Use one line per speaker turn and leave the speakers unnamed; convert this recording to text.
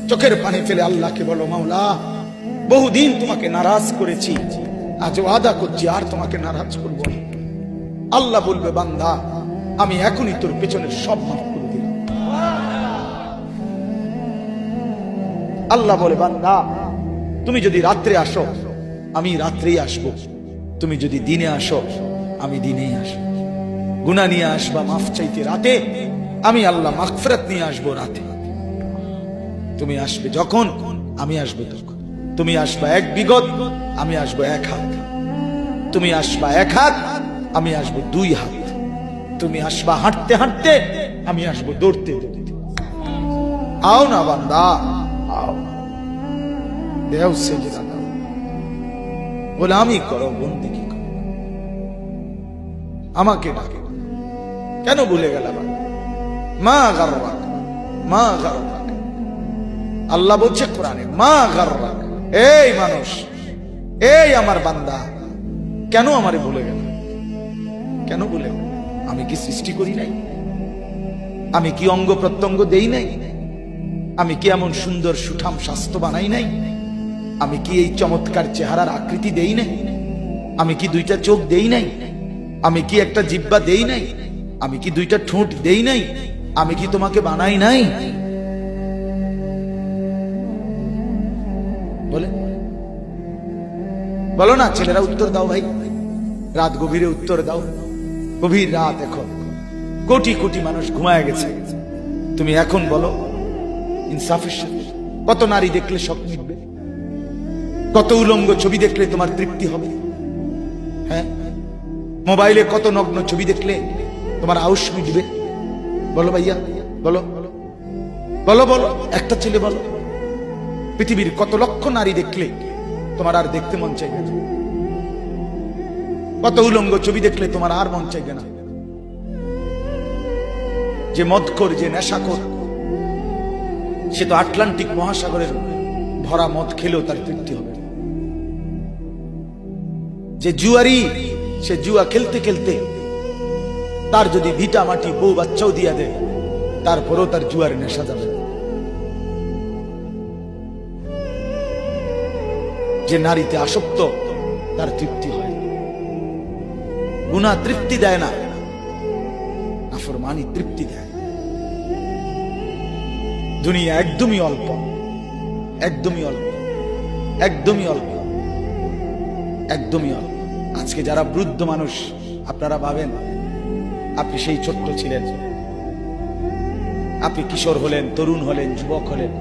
চোখের পানি ফেলে আল্লাহকে বলো, মাওলা বহুদিন তোমাকে নারাজ করেছি, আজ ওয়াদা করছি আর তোমাকে নারাজ করব না। আল্লাহ বলবে, বান্দা আমি এখনই তোর পেছনের সব মাফ করে দিলাম। আল্লাহ বলে, বান্দা তুমি যদি রাত্রে আসো আমি রাত্রেই আসবো, তুমি যদি দিনে আসো আমি দিনেই আসবো। গুনাহ নিয়ে আসবা মাফ চাইতে রাতে, আমি আল্লাহ মাগফিরাত নিয়ে আসবো রাতে। তুমি আসবে যখন আমি আসবো তখন। তুমি আসবা এক বিগত, আমি আসবো এক হাত। তুমি আসবা এক হাত, আমি আসবো দুই হাত। তুমি আসবা হাঁটতে হাঁটতে, আমি আসবো দৌড়তে দৌড়তে। আও না বান্দা, আও দেও সেজদা দাও, গোলামি করো, বন্দেগী করো, আমাকে ডাকে। কেন ভুলে গেল? মা গাররাক, মা গাররাক। আল্লাহ বলছে কোরআনে, মা গাররাক। এই মানুষ, এই আমার বান্দা, কেন আমারে ভুলে গেল? কেন ভুলে গেল? আমি কি সৃষ্টি করি নাই? আমি কি অঙ্গ প্রত্যঙ্গ দেই নাই? আমি কি এমন সুন্দর সুঠাম স্বাস্থ্য বানাই নাই? আমি কি এই চমৎকার চেহারার আকৃতি দেই নাই? আমি কি দুইটা চোখ দেই নাই? আমি কি একটা জিহ্বা দেই নাই? আমি কি দুইটা ঠোঁট দেই নাই? আমি কি তোমাকে বানাই নাই? বলে বলো না ছেলেরা, উত্তর দাও ভাই, রাত গভীরে উত্তর দাও। গভীর রাত, এখন কোটি কোটি মানুষ ঘুমায় গেছে। তুমি এখন বলো ইনসাফের সাথে, কত নারী দেখলে শখ মিটবে? কত উলঙ্গ ছবি দেখলে তোমার তৃপ্তি হবে? হ্যাঁ, মোবাইলে কত নগ্ন ছবি দেখলে তোমার আউশ মিটবে? বলো ভাইয়া, বলো বলো বলো, একটা ছেলে বলো। পৃথিবীর কত লক্ষ নারী দেখলে তোমার আর দেখতে মন চাইবে না? কত উলঙ্গ ছবি দেখলে তোমার আর মন চাইবে না? যে মদখোর, যে নেশাখোর, সে তো আটলান্টিক মহাসাগরের ভরা মদ খেলেও তার তৃপ্তি হবে। যে জুয়ারি, সে জুয়া খেলতে খেলতে তার যদি ভিটা মাটি বউ বাচ্চাও দিয়া দেয়, তারপরেও তার জুয়ার নেশা যাবে। যে নারীতে আসক্ত, তার তৃপ্তি হয়। গুনাহ তৃপ্তি দেয় না, নাফরমানি তৃপ্তি দেয়। দুনিয়া একদমই অল্প, একদমই অল্প, একদমই অল্প, একদমই অল্প। আজকে যারা বৃদ্ধ মানুষ, আপনারা ভাবেন আপনি সেই ছোট্ট ছিলেন, আপনি কিশোর হলেন, তরুণ হলেন, যুবক হলেন,